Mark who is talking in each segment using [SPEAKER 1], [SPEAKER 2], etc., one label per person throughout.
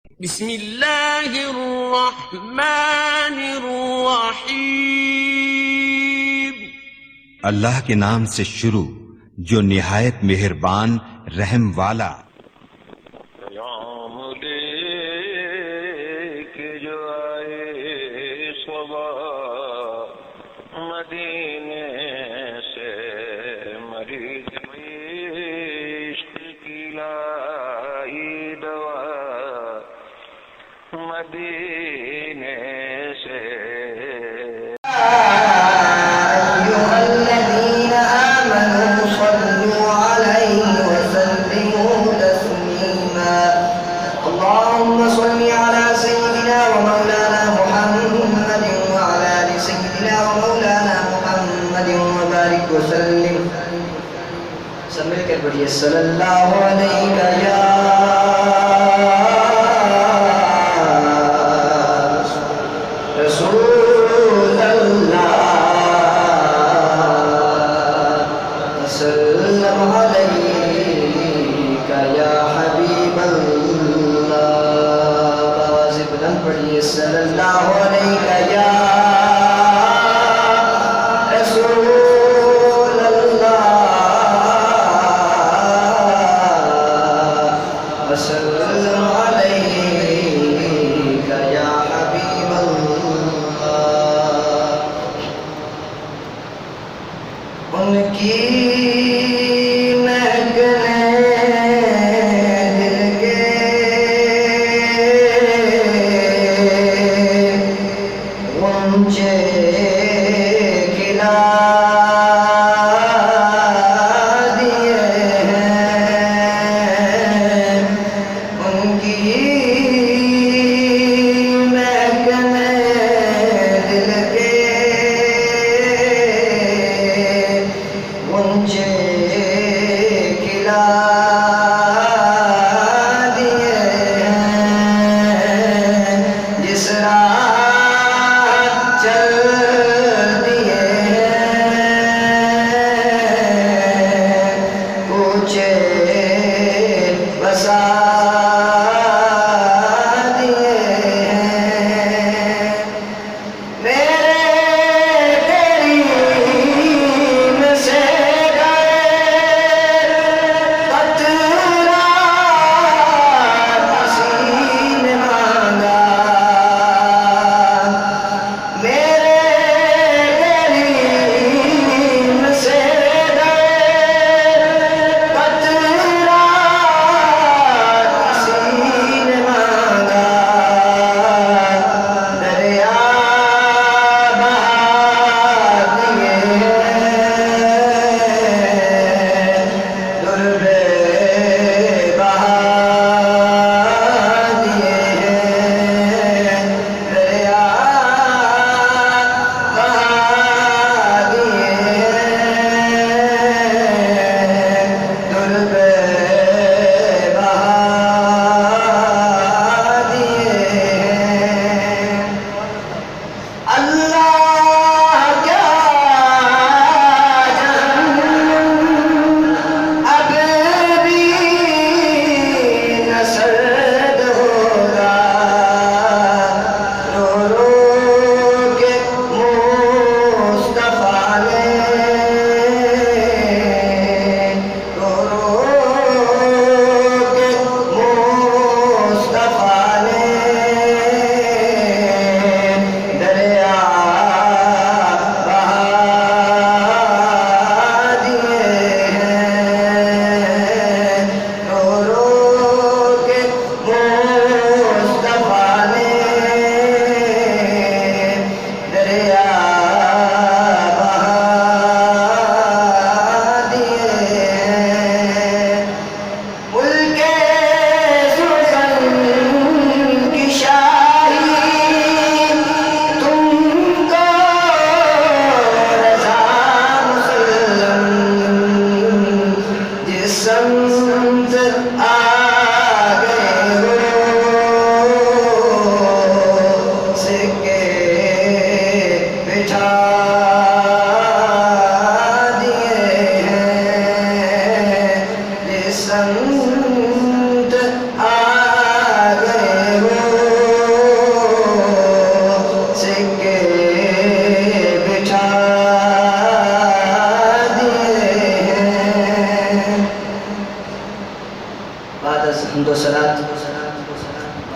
[SPEAKER 1] بسم اللہ الرحمن الرحیم۔
[SPEAKER 2] اللہ کے نام سے شروع جو نہایت مہربان رحم والا۔
[SPEAKER 3] پیام لے کے جو آئے صبح مدینے سے، مریض عشق کی لائی دوا مدینے سے۔
[SPEAKER 4] صلی اللہ علیہ یا رسول اللہ، وسلم علیہ یا حبیب اللہ۔ آواز بلند پڑھیے، صلی اللہ علیہ یا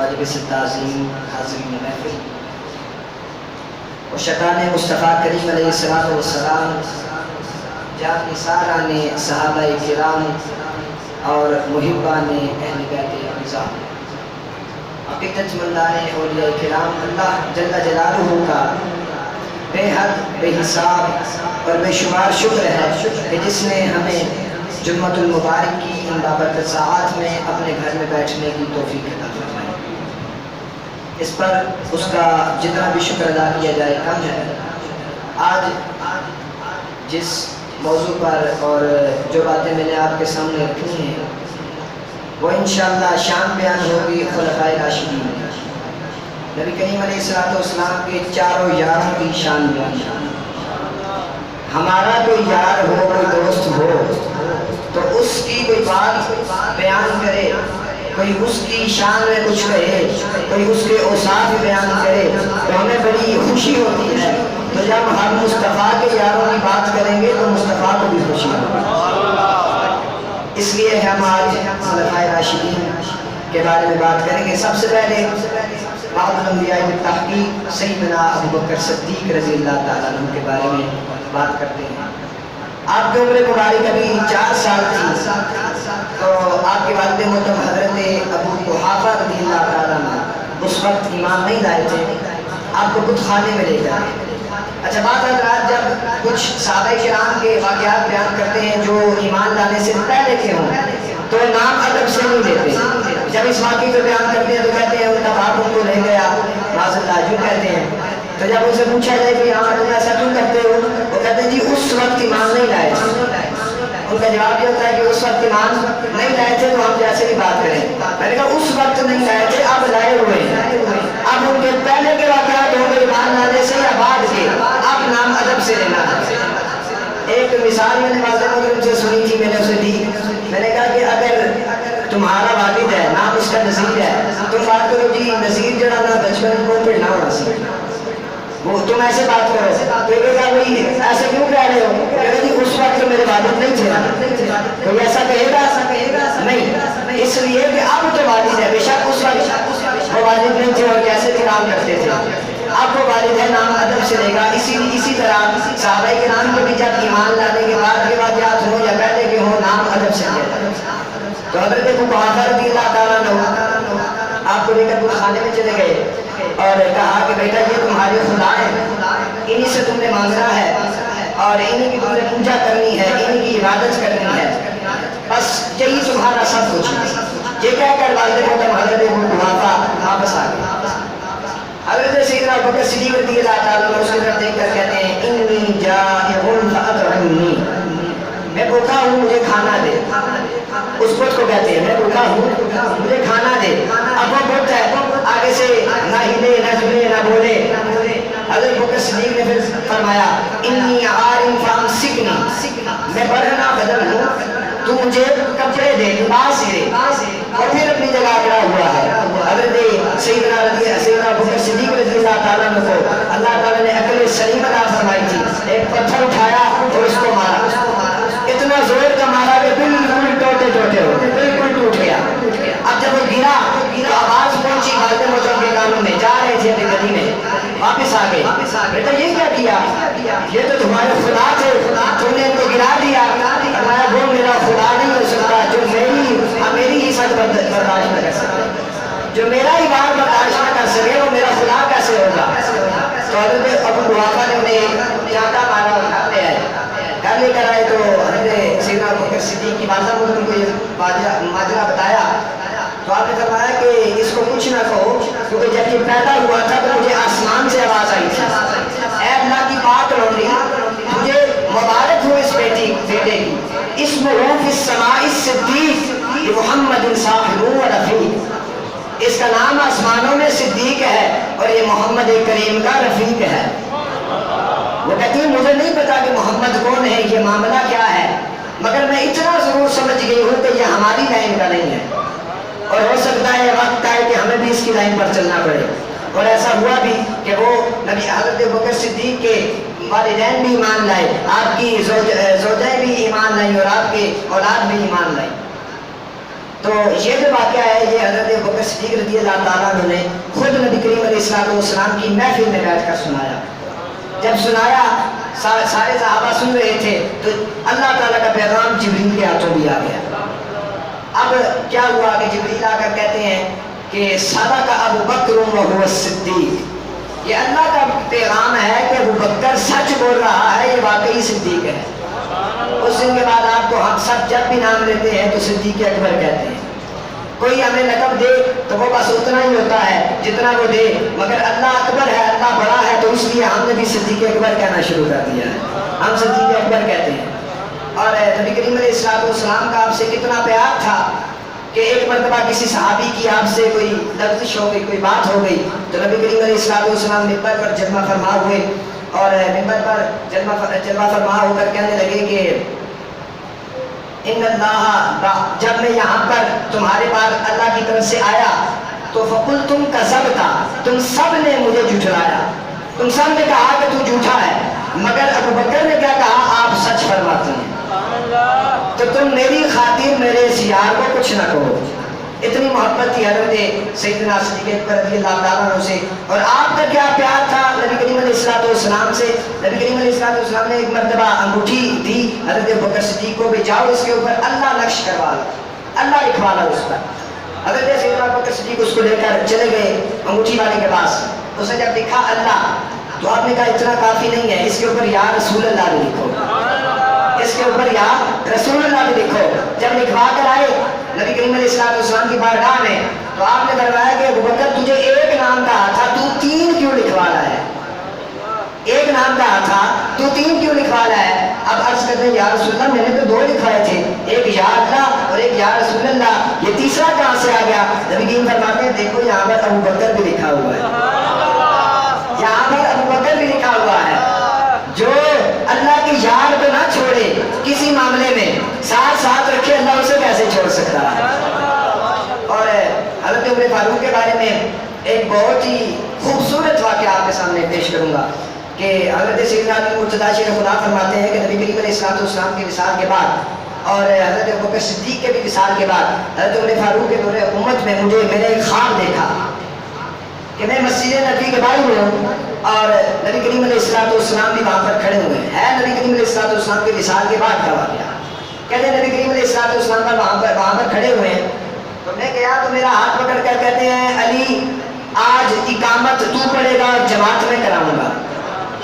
[SPEAKER 4] واجب سے تعظیم حاضرین محفل و شیطان مصطفیٰ کریم علیہ السلام جان نثاران صحابہ کرام اور محبان اہل بیت نظام عقیدت مندان اولیاء کرام اللہ جل جلالہ کا بے حد بے حساب اور بے شمار شکر ہے کہ جس نے ہمیں جمعۃ المبارک کی ان بابرکت ساعات میں اپنے گھر میں بیٹھنے کی توفیق عطا فرمائی۔ اس پر اس کا جتنا بھی شکر ادا کیا جائے کم ہے۔ آج جس موضوع پر اور جو باتیں میں نے آپ کے سامنے رکھی ہیں وہ انشاءاللہ شان بیان ہوگی خلفائے راشدین، نبی کریم علیہ السلام کے چاروں یاروں کی شان بیان۔ ہمارا کوئی یار ہو، کوئی دوست ہو تو اس کی کوئی بات بیان کرے، کوئی اس کی شان میں کچھ کہے، کوئی اس کے اوصاف بیان کرے تو ہمیں بڑی خوشی ہوتی ہے۔ تو جب ہم مصطفیٰ کے یاروں کی بات کریں گے تو مصطفیٰ کو بھی خوشی ہوگی۔ اس لیے ہم آج خلفائے راشدین کے بارے میں بات کریں گے۔ سب سے پہلے بعض الانبیاء بالتحقیق سیدنا ابو بکر صدیق رضی اللہ تعالیٰ عنہ کے بارے میں بات کرتے ہیں۔ آپ کی عمر مبارک ابھی 4 سال تھی تو آپ کے والد محترم حضرت ابو قحافہ رضی اللہ تعالیٰ عنہ اس وقت ایمان نہیں لائے تھے، آپ کو بت خانے میں لے گئے۔ اچھا، بعض حضرات جب کچھ صحابہ کرام کے واقعات بیان کرتے ہیں جو ایمان لانے سے پہلے کے ہوں تو نام ادب سے نہیں لیتے۔ جب اس واقعے کو بیان کرتے ہیں تو کہتے ہیں ان کا باپ ان کو لے گیا، معاذ اللہ جو کہتے ہیں۔ تو جب ان سے پوچھا جائے کہ ہاں تم ایسا کیوں کرتے ہو، وہ کہتے ہیں جی اس وقت ایمان نہیں لائے تھے۔ ان کا جواب یہ ہوتا ہے کہ اس وقت ایمان نہیں لائے تھے تو ہم جیسے بھی بات کریں۔ میں نے کہا اس وقت نہیں لائے تھے، اب لائے ہوئے ہیں۔ اب ان کے پہلے کے واقعات ہوں گے ایمان لانے سے یا بعد کے، اب نام ادب سے لینا ہے۔ ایک مثال میں نے والد سے سنی تھی، میں نے اسے دی۔ میں نے کہا کہ اگر تمہارا والد ہے، نام اس کا نذیر ہے، تم بات کرو جی نذیر جڑا نا بچپن کو پڑھنا ہونا سی، وہ تم ایسے بات کرو تو یہ کہا بھائی ایسے کیوں کہہ رہے ہو؟ کہا جی اس وقت تو میرے والد نہیں تھے۔ کوئی ایسا کہے گا نہیں، اس لیے کہ اب تو والد ہے، بے شک اس وقت وہ والد نہیں تھے اور کیسے کلام کرتے تھے، اب وہ والد ہے، نام ادب سے لے گا۔ اسی طرح صحابہ کرام کے بھی جب ایمان لانے کے بعد کے واقعات ہوں یا پہلے کے ہوں نام ادب سے لیا جائے۔ تو حضرت ابو قحافہ رضی اللہ تعالیٰ عنہ آپ کو لے کر بت خانے میں چلے گئے اور کہا کہ بیٹا یہ تمہارے خدا ہیں، انہی سے تم نے مانگنا ہے اور انہی کی تم نے پوجا کرنی ہے، انہی کی عبادت کرنی ہے، بس یہی تمہارا سب کچھ ہے۔ یہ کہہ کر والد محترم حضرت ابو قحافہ واپس آ گئے۔ حضرت سیدنا ابو بکر صدیق رضی اللہ تعالیٰ عنہ اس کی طرف دیکھ کر کہتے ہیں انی جائع فاطعمنی، میں بھوکا ہوں مجھے کھانا دے۔ اس بت کو کہتے ہیں میں بھوکا ہوں مجھے کھانا دے۔ اب وہ بت ہے، آگے سے نہ ہلے نہ جھلے نہ بولے۔ حضرت بکر صدیق نے پھر فرمایا انی عار فامسکنی، میں برہنہ بدن ہوں، تو مجھے کپڑے دے، لباس دے۔ اور پھر اپنی جگہ کھڑا ہوا ہے۔ حضرت سیدنا بکر صدیق رضی اللہ تعالیٰ عنہ کو اللہ تعالیٰ نے عقل سلیم عطا فرمائی تھی۔ ایک پتھر اٹھایا اور اس کو مارا، اتنا زور کا مارا کہ بالکل ٹوٹے ہو گئے، بالکل ٹوٹ گیا۔ اب جب وہ گرا تو آواز پہنچی والد محترم کے کانوں میں، جا رہے تھے اپنی گلی میں، واپس آ گئے۔ بیٹا یہ کیا کیا؟ یہ تو تمہارے خدا تھے، تم نے ان کو گرا دیا۔ فرمایا وہ میرا خدا نہیں ہو سکتا جو میری ہی سچ برداشت نہ کر سکے، جو میرا ہی بات برداشت نہ کر سکے وہ میرا خدا کیسے ہوگا؟ تو حضرت ابو قحافہ نے انہیں چانٹا مارا اور کھاتے آئے۔ گھر لے کر آئے تو حضرت سیدنا ابو بکر صدیق کی والدہ نے ان کو یہ ماجرا بتایا تو آپ نے فرمایا کہ اس کو کچھ نہ کہو، کیونکہ جب یہ پیدا ہوا تھا تو مجھے آسمان سے آواز آئی تھی، اے اللہ کی پاک لونڈی تجھے مبارک ہو اس بیٹے کی، اسمہ فی السماء الصدیق محمد صاحب و رفیق، اس کا نام آسمانوں میں صدیق ہے اور یہ محمد کریم کا رفیق ہے۔ وہ کہتی ہے مجھے نہیں پتا کہ محمد کون ہے، یہ معاملہ کیا ہے، مگر میں اتنا ضرور سمجھ گئی ہوں کہ یہ ہماری لائن کا نہیں ہے اور ہو سکتا ہے وقت آئے کہ ہمیں بھی اس کی لائن پر چلنا پڑے۔ اور ایسا ہوا بھی کہ وہ نبی حضرت بکر صدیق کے والدین بھی ایمان لائے، آپ کی زوجیں بھی ایمان لائی اور آپ کے اولاد بھی ایمان لائی۔ تو یہ جو واقعہ ہے یہ حضرت ابوبکر صدیق رضی اللہ تعالیٰ عنہ نے خود نبی کریم علیہ السلام کی محفل میں بیٹھ کر سنایا. جب سنایا سارے صحابہ سن رہے تھے تو اللہ تعالیٰ کا پیغام جبریل کے ہاتھوں بھی آ گیا. اب کیا ہوا کہ جبریل آ کر کہتے ہیں کہ صدق ابوبکر وہو الصدیق، یہ اللہ کا پیغام ہے کہ ابوبکر سچ بول رہا ہے، یہ واقعی صدیق ہے. اس دن کے بعد آپ کو ہم سب جب بھی نام لیتے ہیں تو صدیق اکبر کہتے ہیں. کوئی ہمیں لقب دے تو وہ بس اتنا ہی ہوتا ہے جتنا وہ دے، مگر اللہ اکبر ہے، اللہ بڑا ہے، تو اس لیے ہم نے بھی صدیق اکبر کہنا شروع کر دیا ہے. ہم صدیق اکبر کہتے ہیں. اور نبی کریم علیہ السلام کا آپ سے کتنا پیار تھا کہ ایک مرتبہ کسی صحابی کی آپ سے کوئی لفظش ہو گئی، کوئی بات ہو گئی، تو نبی کریم علیہ السلام ممبر پر جلوہ فرما ہوئے اور ممبر پر جلوہ فرما ہو کر کہنے لگے کہ ان اللہ، جب میں یہاں پر تمہارے پاس اللہ کی طرف سے آیا تو فقلتم کذبتا، تم سب نے مجھے جھٹلایا، تم سب نے کہا کہ تو جھوٹا ہے، مگر ابوبکر نے کیا کہا، آپ سچ فرماتے ہیں، تو تم میری خاطر میرے اس یار کو کچھ نہ کہو. اتنی محبت تھی حضرت سیدنا صدیق اکبر رضی اللہ تعالیٰ عنہ سے. اور آپ کا کیا پیار تھا نبی کریم علیہ السلام سے. نبی کریم علیہ السلام نے ایک مرتبہ انگوٹھی دی حضرت ابوبکر صدیق کو، بھی جاؤ اس کے اوپر اللہ نقش کروا لو، اللہ لکھوا لو اس پر. حضرت سیدنا ابوبکر صدیق اس کو لے کر چلے گئے انگوٹھی والے کے پاس. اس نے جب لکھا اللہ، تو آپ نے کہا اتنا کافی نہیں ہے، اس کے اوپر یا رسول اللہ بھی لکھو، اس کے اوپر یا رسول اللہ بھی لکھو. جب لکھوا کر آئے نبی کریم علیہ السلام کی بارگاہ میں تو آپ نے فرمایا کہ ابوبکر تجھے ایک نام کہا تھا، تو 3 کیوں لکھوا رہا ہے؟ ایک نام کہا تھا تو 3 کیوں لکھوا رہا ہے؟ اب عرض کرتے ہیں یا رسول اللہ میں نے تو 2 لکھوائے تھے، ایک یا اللہ اور ایک یا رسول اللہ، یہ تیسرا کہاں سے آ گیا؟ نبی کریم فرماتے ہیں دیکھو یہاں پر ابوبکر بھی لکھا ہوا ہے، یہاں پر ابوبکر بھی لکھا ہوا ہے. جو اللہ کی یار کو نہ چھوڑے کسی معاملے میں، ساتھ ساتھ رکھے، اللہ اسے کیسے چھوڑ سکتا ہے. اور حضرت عمر فاروق کے بارے میں ایک بہت ہی خوبصورت واقعہ آپ کے سامنے پیش کروں گا کہ حضرت سیدنا علی مرتضیٰ شیر خدا فرماتے ہیں کہ نبی کریم علیہ السلام کے وصال کے بعد اور حضرت ابوبکر صدیق کے بھی وصال کے بعد حضرت عمر فاروق کے دور حکومت میں میں نے ایک خواب دیکھا کہ میں مسجد نبی کے باہر میں ہوں اور نبی کریم علیہ السلام بھی وہاں پر کھڑے ہوئے ہیں. نبی کریم علیہ السلام کے وصال کے بعد کا واقعہ. کہتے ہیں نبی کریم علیہ السلام پر وہاں پر کھڑے ہوئے ہیں. تو میں گیا تو میرا ہاتھ پکڑ کر کہتے ہیں علی آج اقامت تو پڑھے گا اور جماعت میں کراؤں گا.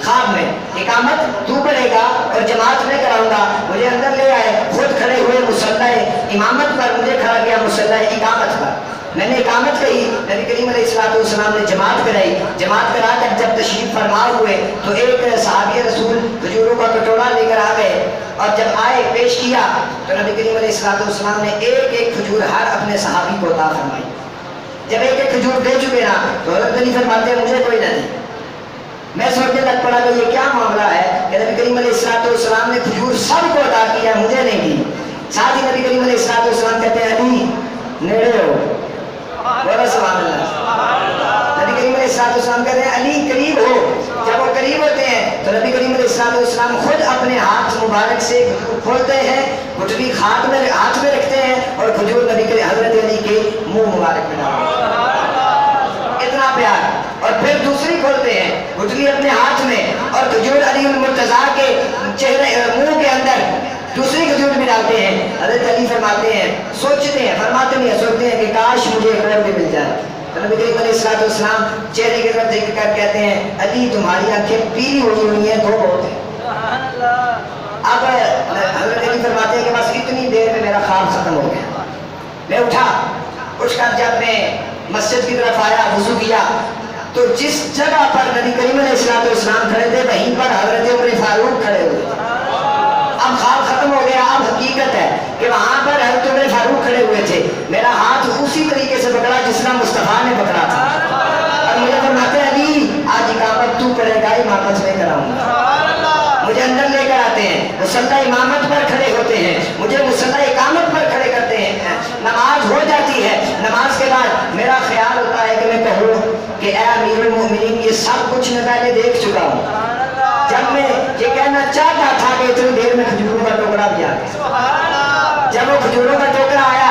[SPEAKER 4] خواب میں اقامت تو پڑھے گا اور جماعت میں کراؤں گا. مجھے اندر لے آئے، خود کھڑے ہوئے مصلی امامت پر، مجھے کھڑا کیا مصلی اقامت پر. میں نے اقامت کہی، نبی کریم علیہ السلام نے جماعت کرائی. جماعت کرا کر جب تشریف فرما ہوئے تو ایک صحابی رسول کھجوروں کا کٹورا لے کر آ گئے اور جب آئے پیش کیا تو نبی کریم علیہ السلام نے ایک ایک کھجور ہر اپنے صحابی کو عطا فرمائی. جب ایک ایک کھجور دے چکے نا تو حضرت علی فرماتے ہیں مجھے کوئی نہ دی. میں سوچنے لگ پڑا کہ یہ کیا معاملہ ہے کہ نبی کریم علیہ السلام نے کھجور سب کو عطا کیا، مجھے نہیں دی. ساتھ ہی نبی کریم علیہ السلام کہتے ہیں علی نیڑے ہو، بولا سبحان اللہ. نبی کریم علیہ السلام کہتے ہیں علی قریب ہو. جب وہ قریب ہوتے ہیں تو نبی کریم علیہ السلام خود اپنے ہاتھ مبارک سے کھجور کھولتے ہیں، گٹلی ہاتھ میں رکھتے ہیں اور کھجور نبی کریم حضرت علی کے منہ مبارک میں ڈالتے ہیں. اتنا پیار. اور پھر دوسری کھولتے ہیں، گٹلی اپنے ہاتھ میں اور کھجور علی المرتضیٰ کے چہرے منہ کے اندر دوسری کھجور بھی ڈالتے ہیں. حضرت علی فرماتے ہیں، سوچتے ہیں، فرماتے نہیں سوچتے ہیں کہ کاش مجھے ایک اور بھی مل جائے. تو نبی کریم علیہ السلام چہرے کی طرف دیکھ کر کہتے ہیں علی تمہاری آنکھیں پیلی ہوئی ہیں، 2 بہت ہیں. اب حضرت علی فرماتے ہیں کہ بس اتنی دیر میں میرا خواب ختم ہو گیا. میں اٹھا، اٹھ کر جب میں مسجد کی طرف آیا، وضو کیا تو جس جگہ پر نبی کریم علیہ السلام کھڑے تھے وہیں پر حضرت عمر فاروق کھڑے ہوئے. اب خواب ختم ہو گیا، اب حقیقت ہے کہ وہاں پر حضرت عمر فاروق کھڑے ہوئے تھے. میرا ہاتھ اسی طریقے سے پکڑا جس طرح مصطفیٰ نے پکڑا تھا اور مجھے فرماتے ہیں علی آج اقامت تو پڑھے گا، امامت میں کراؤں گا. مجھے اندر لے کر آتے ہیں، مصلی امامت پر کھڑے ہوتے ہیں، مجھے مصلی اقامت پر کھڑے کرتے ہیں. نماز ہو جاتی ہے. نماز کے بعد میرا خیال ہوتا ہے کہ میں کہوں کہ اے امیر المؤمنین یہ سب کچھ میں پہلے دیکھ چکا ہوں. جب میں یہ کہنا چاہتا تھا کہ اتنی دیر میں کھجوروں کا ٹوکرا بھی آ گیا. جب وہ کھجوروں کا ٹوکرا آیا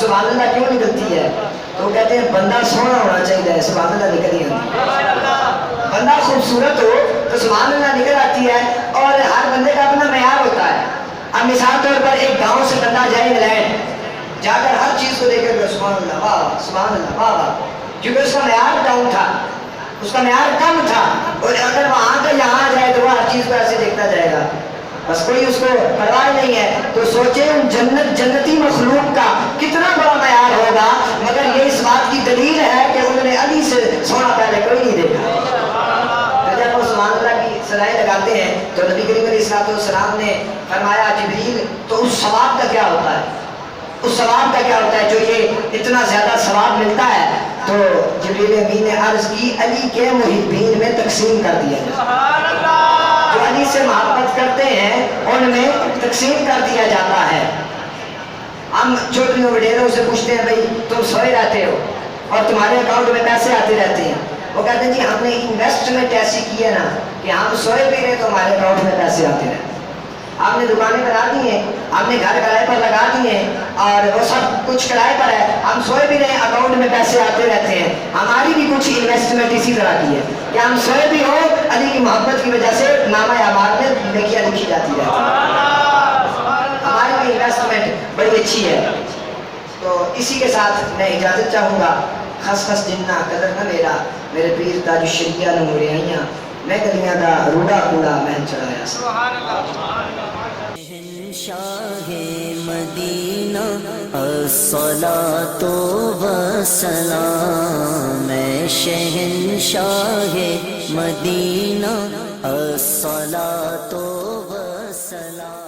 [SPEAKER 4] سبحان اللہ کیوں نکلتی ہے؟ تو وہ کہتے ہیں بندہ سونا ہونا چاہیے، سبحان اللہ نکل ہی آتی۔ بندہ خوبصورت ہو تو سبحان اللہ نکل آتی ہے، اور ہر بندے کا اپنا معیار ہوتا ہے۔ اب مثال طور پر ایک گاؤں سے بندہ جائے انگلینڈ، جا کر ہر چیز کو دیکھ کر سبحان اللہ واہ سبحان اللہ واہ واہ، کیونکہ اس کا معیار ڈاؤن تھا، اس کا معیار کم تھا، اور اگر وہاں کا یہاں آ جائے تو وہ ہر چیز کو ایسے دیکھتا جائے گا، بس کوئی اس کو پرواہ نہیں ہے۔ تو سوچے ان جنتی مخلوق کا کتنا بڑا معیار ہوگا، مگر یہ اس بات کی دلیل ہے کہ انہوں نے علی سے سونا پہلے کوئی نہیں دیکھا۔ جب وہ سبحان اللہ کی صدائیں لگاتے ہیں تو نبی کریم علیہ السلام نے فرمایا جبریل تو اس ثواب کا کیا ہوتا ہے، اس ثواب کا کیا ہوتا ہے جو یہ اتنا زیادہ ثواب ملتا ہے؟ تو جبریل امین نے عرض کی علی کے محبین میں تقسیم کر دیا جائے، جو علی سے محبت کرتے ہیں ان میں تقسیم کر دیا جاتا ہے۔ ہم چھوٹیوں وڈیروں سے پوچھتے ہیں بھائی تم سوئے رہتے ہو اور تمہارے اکاؤنٹ میں پیسے آتے رہتے ہیں، وہ کہتے ہیں جی ہم نے انویسٹمنٹ ایسی کی ہے نا کہ ہم سوئے بھی رہے تو ہمارے اکاؤنٹ میں پیسے آتے رہتے ہیں۔ ہم نے دکانیں بنا دی ہیں، ہم نے گھر کرائے پر لگا دیے ہیں اور وہ سب کچھ کرائے پر ہے، ہم سوئے بھی رہے اکاؤنٹ میں پیسے آتے رہتے ہیں۔ ہماری بھی کچھ انویسٹمنٹ اسی طرح کی ہے کہ ہم سوئے بھی ہو علی کی محبت کی وجہ سے نامہ اعمال میں نیکیاں لکھی جاتی ہے، ہماری بھی انویسٹمنٹ بڑی اچھی ہے۔ تو اسی کے ساتھ میں اجازت چاہوں گا، خس خس جنہ قدر نہ میرا، میرے پیر تاج الشریعہ نو میرے آئیاں، میں گلیاں دا روڑا کوڑا میں چڑھایا۔
[SPEAKER 5] شہنشاہ مدینہ الصلاۃ والسلام، میں شہنشاہ مدینہ الصلاۃ والسلام۔